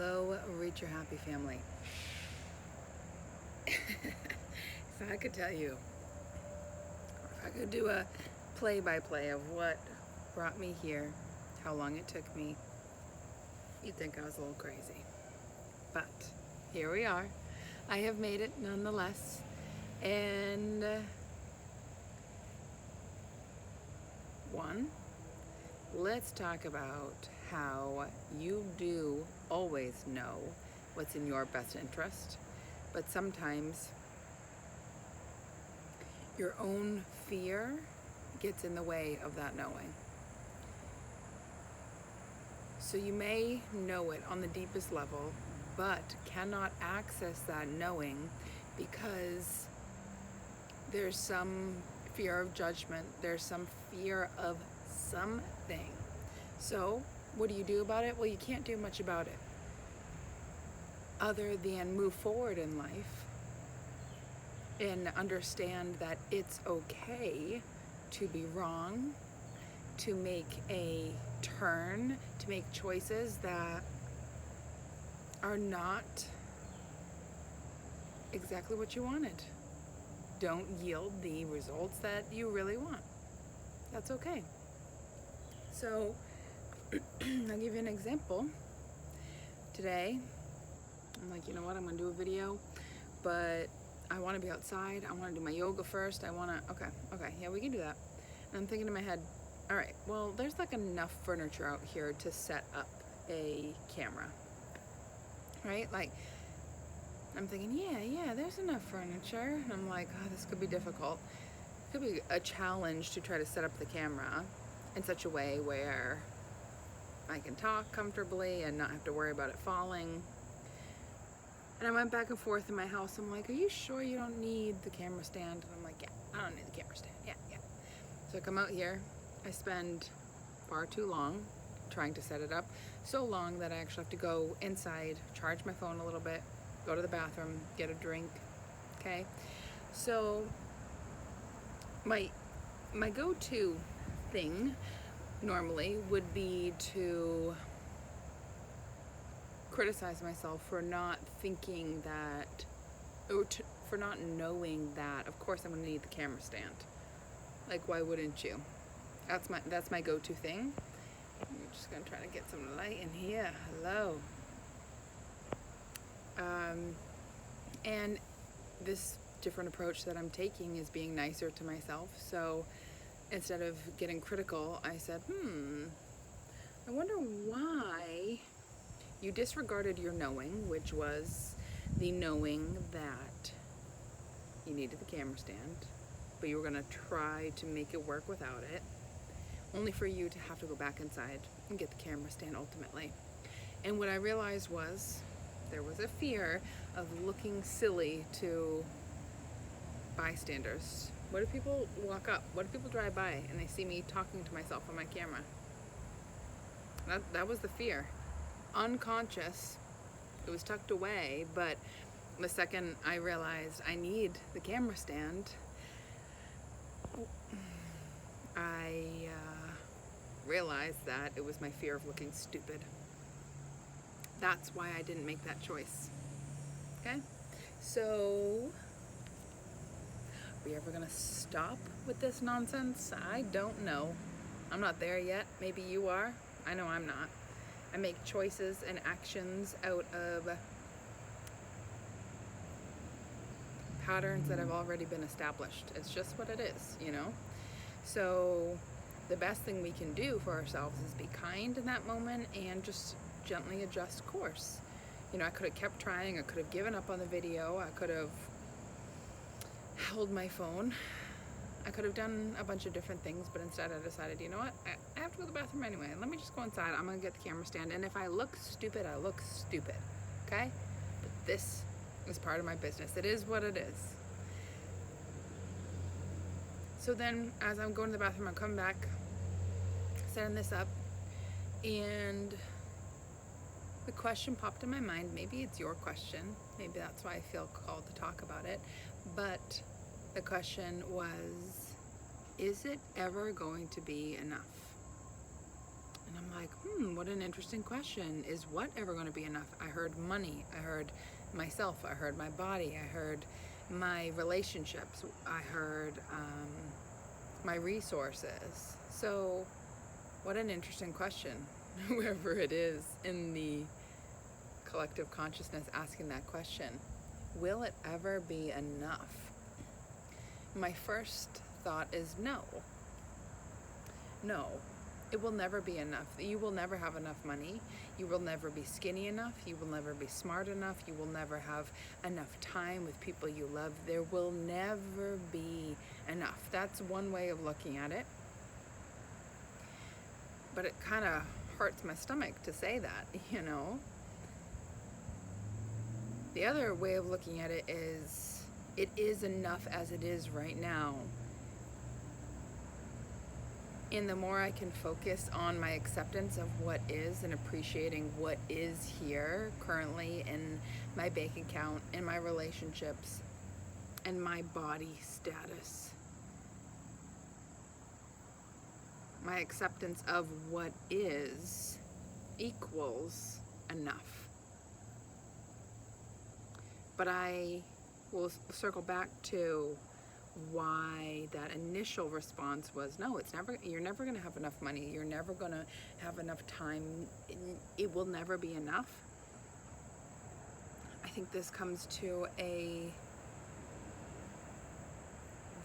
Hello, Reach Your Happy family. If I could tell you, if I could do a play-by-play of what brought me here, how long it took me, you'd think I was a little crazy. But here we are. I have made it nonetheless. And let's talk about how you do always know what's in your best interest, but sometimes your own fear gets in the way of that knowing. So you may know it on the deepest level, but cannot access that knowing because there's some fear of judgment, there's some fear of something. So what do you do about it? Well, you can't do much about it other than move forward in life and understand that it's okay to be wrong, to make a turn, to make choices that are not exactly what you wanted. Don't yield the results that you really want. That's okay. So I'll give you an example. Today, I'm like, you know what? I'm going to do a video, but I want to be outside. I want to do my yoga first. Okay, yeah, we can do that. And I'm thinking in my head, all right, well, there's like enough furniture out here to set up a camera, right? Like, I'm thinking, yeah, there's enough furniture. And I'm like, oh, this could be difficult. It could be a challenge to try to set up the camera in such a way where I can talk comfortably and not have to worry about it falling. And I went back and forth in my house. I'm like, are you sure you don't need the camera stand? And I'm like, yeah, I don't need the camera stand. Yeah. So I come out here. I spend far too long trying to set it up. So long that I actually have to go inside, charge my phone a little bit, go to the bathroom, get a drink. Okay. So my go-to thing normally would be to criticize myself for not thinking that, for not knowing that, of course I'm going to need the camera stand. Like, why wouldn't you? That's my go-to thing. I'm just going to try to get some light in here. Hello. And this different approach that I'm taking is being nicer to myself. So instead of getting critical, I said, I wonder why you disregarded your knowing, which was the knowing that you needed the camera stand, but you were going to try to make it work without it, only for you to have to go back inside and get the camera stand ultimately. And what I realized was there was a fear of looking silly to bystanders. What if people walk up? What if people drive by and they see me talking to myself on my camera? That was the fear. Unconscious. It was tucked away, but the second I realized I need the camera stand, I realized that it was my fear of looking stupid. That's why I didn't make that choice. Okay? So, are we ever gonna stop with this nonsense? I don't know. I'm not there yet. Maybe you are. I know I'm not. I make choices and actions out of patterns that have already been established. It's just what it is, you know? So the best thing we can do for ourselves is be kind in that moment and just gently adjust course. You know, I could have kept trying. I could have given up on the video. I could have held my phone. I could have done a bunch of different things, but instead I decided, you know what? I have to go to the bathroom anyway. Let me just go inside. I'm going to get the camera stand. And if I look stupid, I look stupid. Okay? But this is part of my business. It is what it is. So then, as I'm going to the bathroom, I'm coming back, setting this up, and the question popped in my mind. Maybe it's your question. Maybe that's why I feel called to talk about it. But the question was, is it ever going to be enough? And I'm like, what an interesting question. Is what ever going to be enough? I heard money. I heard myself. I heard my body. I heard my relationships. I heard my resources. So, what an interesting question. Whoever it is in the collective consciousness asking that question. Will it ever be enough? My first thought is no. No, it will never be enough. You will never have enough money. You will never be skinny enough. You will never be smart enough. You will never have enough time with people you love. There will never be enough. That's one way of looking at it. But it kind of hurts my stomach to say that, you know. The other way of looking at it is enough as it is right now. And the more I can focus on my acceptance of what is and appreciating what is here currently in my bank account, in my relationships, and my body status. My acceptance of what is equals enough. But I will circle back to why that initial response was no, you're never going to have enough money. You're never going to have enough time. It will never be enough. I think this comes to a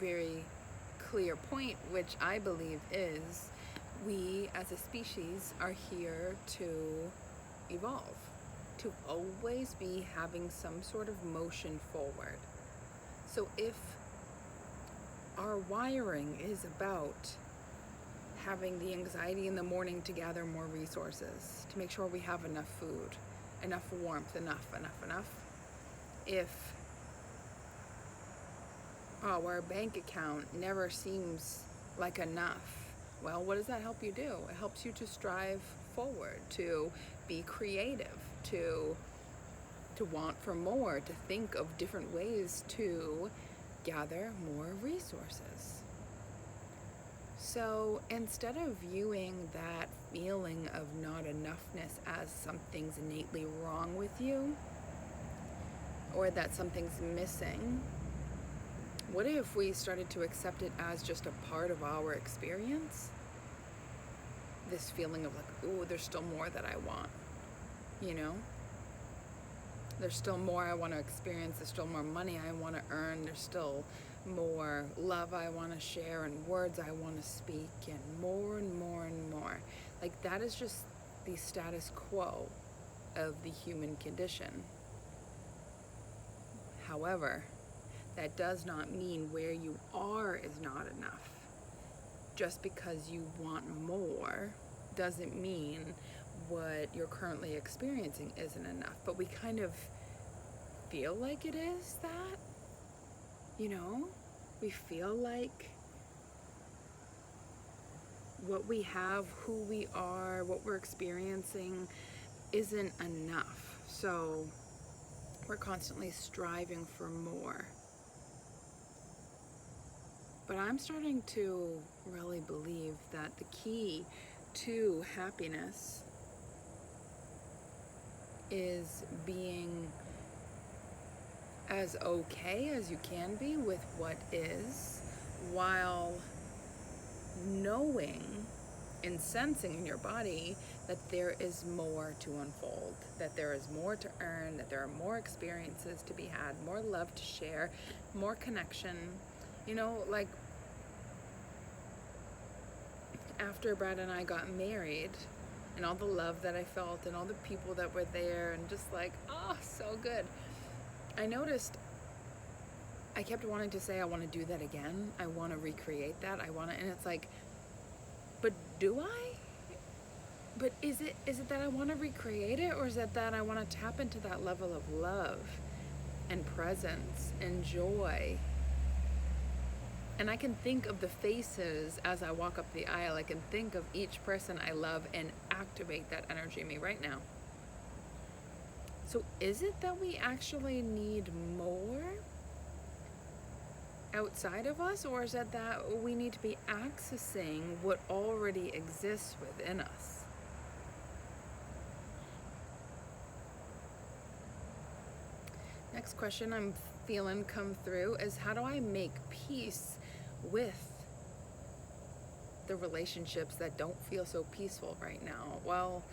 very clear point, which I believe is we as a species are here to evolve, to always be having some sort of motion forward. So if our wiring is about having the anxiety in the morning to gather more resources, to make sure we have enough food, enough warmth, enough. If our bank account never seems like enough, well, what does that help you do? It helps you to strive forward, to be creative, to want for more, to think of different ways to gather more resources. So instead of viewing that feeling of not enoughness as something's innately wrong with you, or that something's missing, what if we started to accept it as just a part of our experience? This feeling of like, ooh, there's still more that I want, you know? There's still more I want to experience. There's still more money I want to earn. There's still more love I want to share and words I want to speak, and more and more and more. Like, that is just the status quo of the human condition. However, that does not mean where you are is not enough. Just because you want more doesn't mean what you're currently experiencing isn't enough. But we kind of feel like it is that, you know? We feel like what we have, who we are, what we're experiencing isn't enough. So we're constantly striving for more. But I'm starting to really believe that the key to happiness is being as okay as you can be with what is, while knowing and sensing in your body that there is more to unfold, that there is more to earn, that there are more experiences to be had, more love to share, more connection. You know, like after Brad and I got married, and all the love that I felt and all the people that were there, and just like, oh, so good. I noticed I kept wanting to say, I want to do that again. I want to recreate that. And it's like, but do I? But is it that I want to recreate it, or is it that I want to tap into that level of love and presence and joy? And I can think of the faces as I walk up the aisle. I can think of each person I love and activate that energy in me right now. So is it that we actually need more outside of us, or is it that we need to be accessing what already exists within us? next question I'm feeling come through is, how do I make peace with the relationships that don't feel so peaceful right now? Well,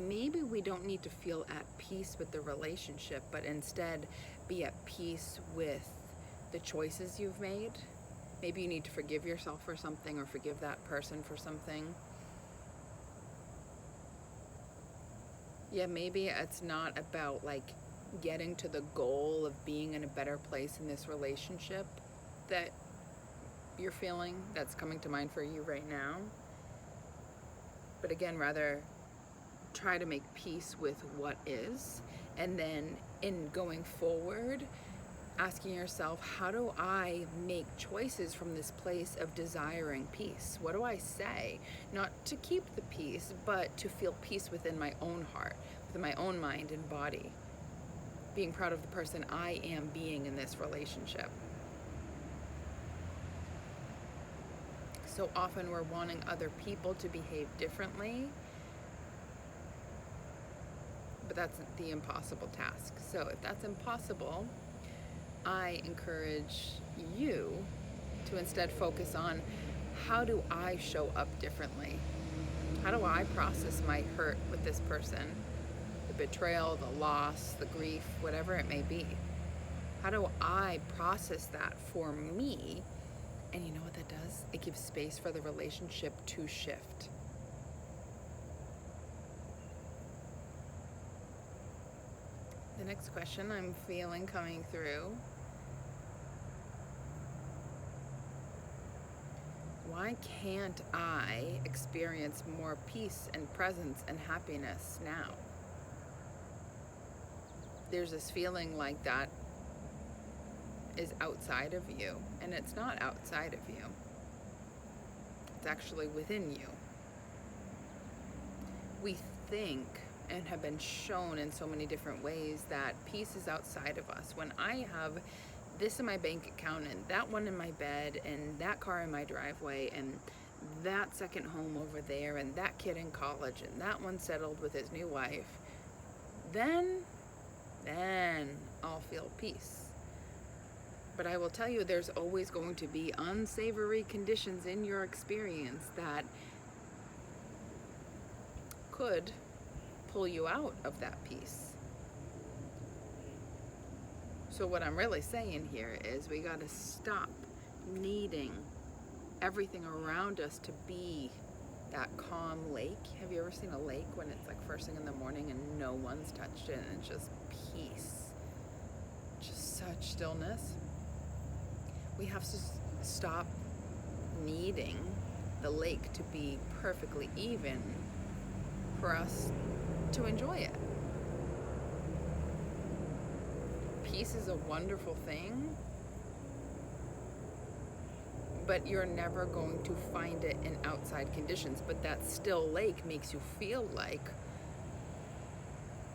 maybe we don't need to feel at peace with the relationship, but instead be at peace with the choices you've made. Maybe you need to forgive yourself for something, or forgive that person for something. Yeah, maybe it's not about like getting to the goal of being in a better place in this relationship that you're feeling, that's coming to mind for you right now. But again, rather try to make peace with what is, and then in going forward, asking yourself, how do I make choices from this place of desiring peace? What do I say? Not to keep the peace, but to feel peace within my own heart, within my own mind and body. Being proud of the person I am being in this relationship. So often we're wanting other people to behave differently, but that's the impossible task. So if that's impossible, I encourage you to instead focus on, how do I show up differently? How do I process my hurt with this person? The betrayal, the loss, the grief, whatever it may be. How do I process that for me? And you know what that does? It gives space for the relationship to shift. The next question I'm feeling coming through: why can't I experience more peace and presence and happiness now? There's this feeling like that is outside of you, and it's not outside of you. It's actually within you. We think and have been shown in so many different ways that peace is outside of us. When I have this in my bank account, and that one in my bed, and that car in my driveway, and that second home over there, and that kid in college, and that one settled with his new wife, then I'll feel peace. But I will tell you, there's always going to be unsavory conditions in your experience that could pull you out of that peace. So what I'm really saying here is, we got to stop needing everything around us to be that calm lake. Have you ever seen a lake when it's like first thing in the morning and no one's touched it, and it's just peace, just such stillness? We have to stop needing the lake to be perfectly even for us to enjoy it. Peace is a wonderful thing, but you're never going to find it in outside conditions. But that still lake makes you feel like,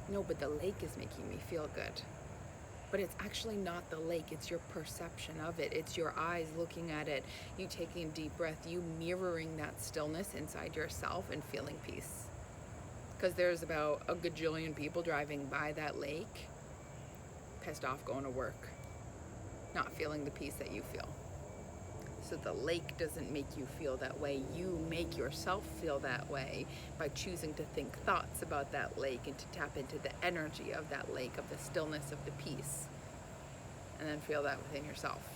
no, but the lake is making me feel good. But it's actually not the lake, it's your perception of it. It's your eyes looking at it, you taking a deep breath, you mirroring that stillness inside yourself and feeling peace. Because there's about a gajillion people driving by that lake, pissed off going to work, not feeling the peace that you feel. So the lake doesn't make you feel that way. You make yourself feel that way by choosing to think thoughts about that lake and to tap into the energy of that lake, of the stillness, of the peace, and then feel that within yourself.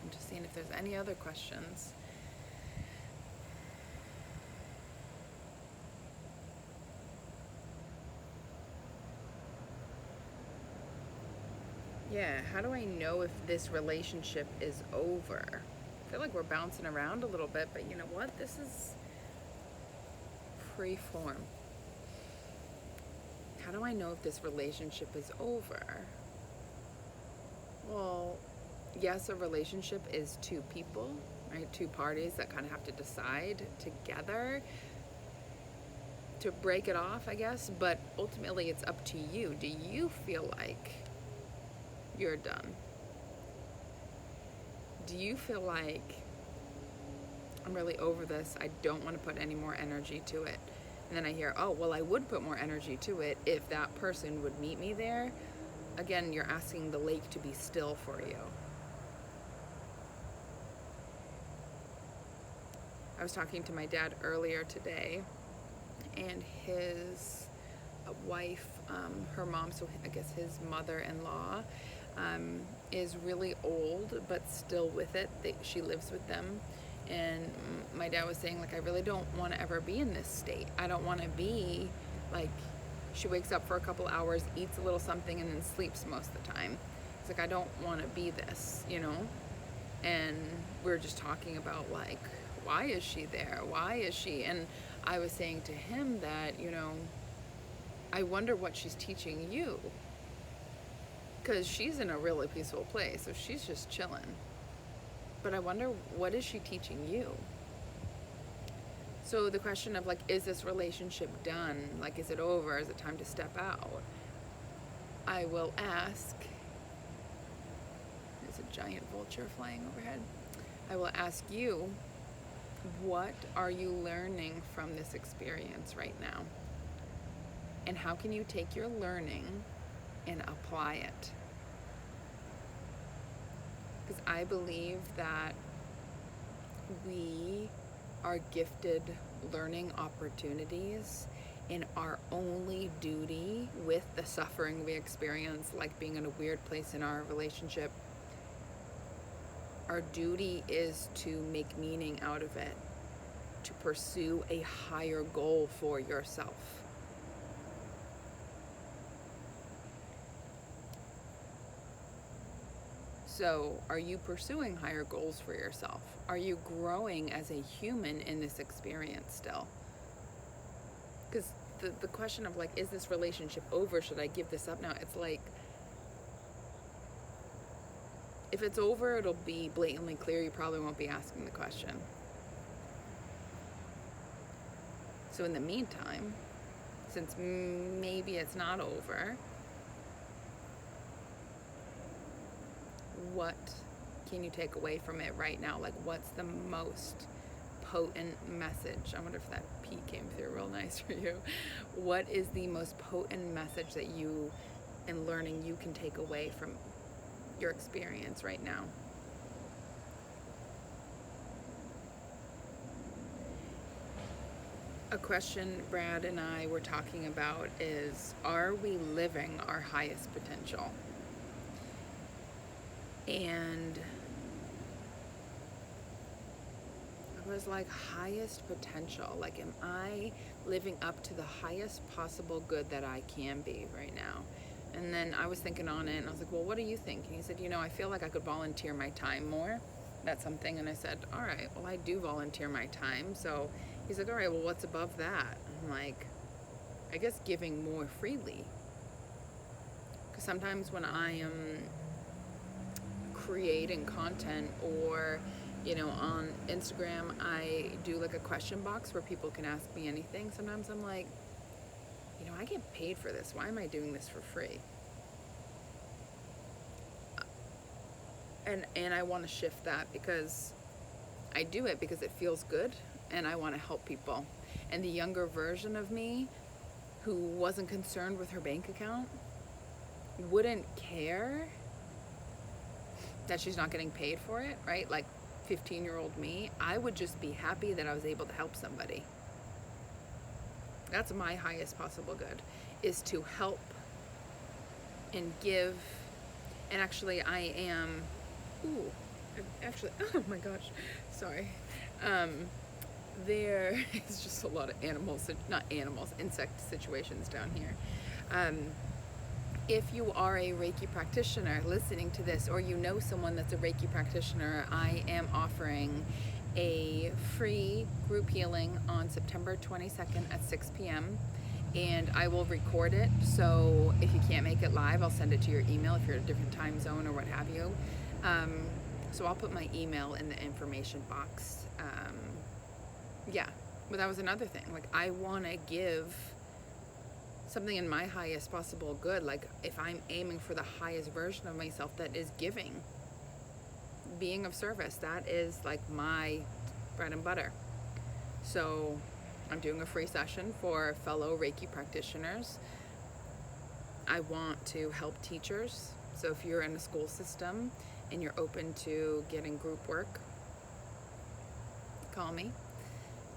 I'm just seeing if there's any other questions. Yeah, how do I know if this relationship is over? I feel like we're bouncing around a little bit, but you know what? This is free form. How do I know if this relationship is over? Well, yes, a relationship is two people, right? Two parties that kind of have to decide together to break it off, I guess. But ultimately, it's up to you. Do you feel like you're done? Do you feel like, I'm really over this, I don't want to put any more energy to it? And then I hear, oh, well, I would put more energy to it if that person would meet me there. Again, you're asking the lake to be still for you. I was talking to my dad earlier today, and his wife, her mom, so I guess his mother-in-law, is really old, but still with it. She lives with them. And my dad was saying, like, I really don't want to ever be in this state. I don't want to be, like, she wakes up for a couple hours, eats a little something, and then sleeps most of the time. It's like, I don't want to be this, you know? And we were just talking about, like, why is she there? Why is she? And I was saying to him that, you know, I wonder what she's teaching you. Because she's in a really peaceful place, so she's just chilling. But I wonder, what is she teaching you? So the question of, like, is this relationship done? Like, is it over? Is it time to step out? I will ask, there's a giant vulture flying overhead. I will ask you, what are you learning from this experience right now? And how can you take your learning and apply it? Because I believe that we are gifted learning opportunities, and our only duty with the suffering we experience, like being in a weird place in our relationship, our duty is to make meaning out of it, to pursue a higher goal for yourself. So, are you pursuing higher goals for yourself? Are you growing as a human in this experience still? Because the question of, like, is this relationship over? Should I give this up now? It's like, if it's over, it'll be blatantly clear. You probably won't be asking the question. So in the meantime, since maybe it's not over, what can you take away from it right now? Like, what's the most potent message? I wonder if that P came through real nice for you. What is the most potent message that you, in learning, you can take away from your experience right now? A question Brad and I were talking about is, are we living our highest potential? And I was like, highest potential? Like, am I living up to the highest possible good that I can be right now? And then I was thinking on it, and I was like, well, what do you think? And he said, you know, I feel like I could volunteer my time more. That's something. And I said, all right, well, I do volunteer my time. So he's like, all right, well, what's above that? I'm like, I guess giving more freely. Because sometimes when I am creating content, or, you know, on Instagram, I do like a question box where people can ask me anything. Sometimes I'm like, you know, I get paid for this. Why am I doing this for free? And I want to shift that, because I do it because it feels good and I want to help people. And the younger version of me, who wasn't concerned with her bank account, wouldn't care that she's not getting paid for it, right? Like 15-year-old me, I would just be happy that I was able to help somebody. That's my highest possible good, is to help and give. And actually, I am, oh my gosh, sorry. There is just a lot of insect situations down here. If you are a Reiki practitioner listening to this, or you know someone that's a Reiki practitioner, I am offering a free group healing on September 22nd at 6 p.m. and I will record it. So if you can't make it live, I'll send it to your email if you're in a different time zone or what have you. So I'll put my email in the information box. Yeah, but that was another thing. Like, I want to give something in my highest possible good. Like, if I'm aiming for the highest version of myself, that is giving, being of service, that is like my bread and butter. So I'm doing a free session for fellow Reiki practitioners. I want to help teachers. So if you're in a school system and you're open to getting group work, call me,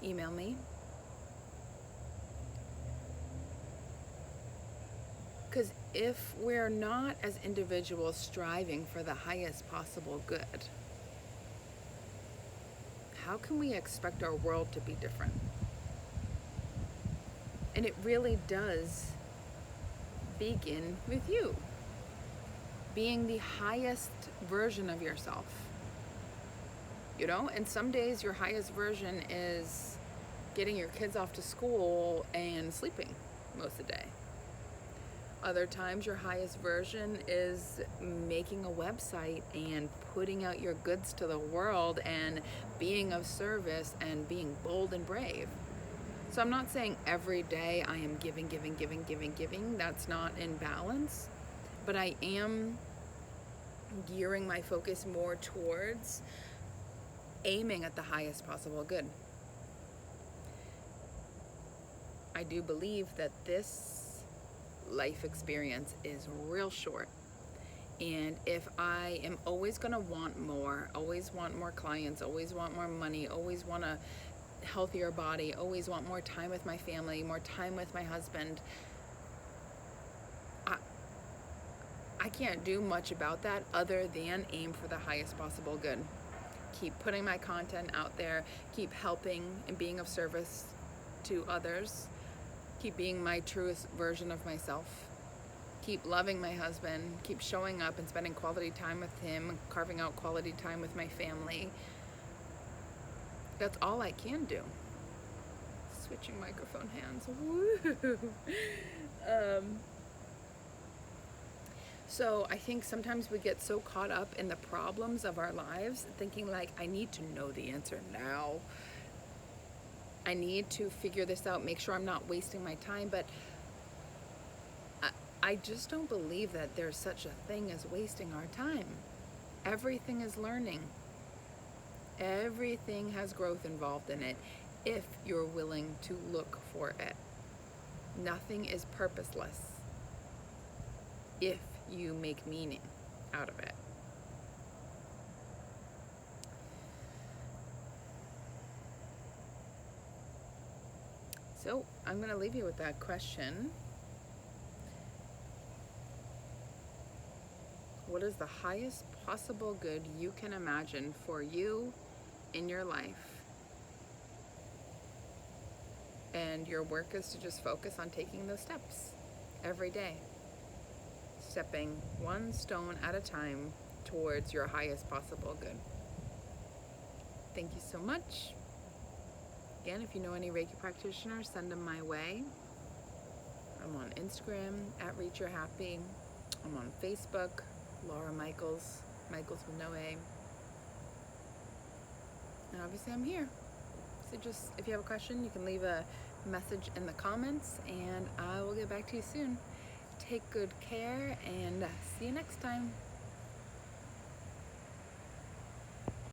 email me. Because if we're not, as individuals, striving for the highest possible good, how can we expect our world to be different? And it really does begin with you being the highest version of yourself. You know, and some days your highest version is getting your kids off to school and sleeping most of the day. Other times your highest version is making a website and putting out your goods to the world and being of service and being bold and brave. So I'm not saying every day I am giving. That's not in balance. But I am gearing my focus more towards aiming at the highest possible good. I do believe that this life experience is real short. And if I am always going to want more, always want more clients, always want more money, always want a healthier body, always want more time with my family, more time with my husband, I can't do much about that other than aim for the highest possible good. Keep putting my content out there, keep helping and being of service to others, keep being my truest version of myself, keep loving my husband, keep showing up and spending quality time with him, carving out quality time with my family. That's all I can do. Switching microphone hands. Woo! So I think sometimes we get so caught up in the problems of our lives, thinking like, I need to know the answer now. I need to figure this out, make sure I'm not wasting my time. But I just don't believe that there's such a thing as wasting our time. Everything is learning. Everything has growth involved in it if you're willing to look for it. Nothing is purposeless if you make meaning out of it. So I'm going to leave you with that question. What is the highest possible good you can imagine for you in your life? And your work is to just focus on taking those steps every day. Stepping one stone at a time towards your highest possible good. Thank you so much. Again, if you know any Reiki practitioners, send them my way. I'm on Instagram at Reach Your Happy. I'm on Facebook, Laura Michaels, Michaels with no A. And obviously I'm here. So just, if you have a question, you can leave a message in the comments and I will get back to you soon. Take good care and see you next time.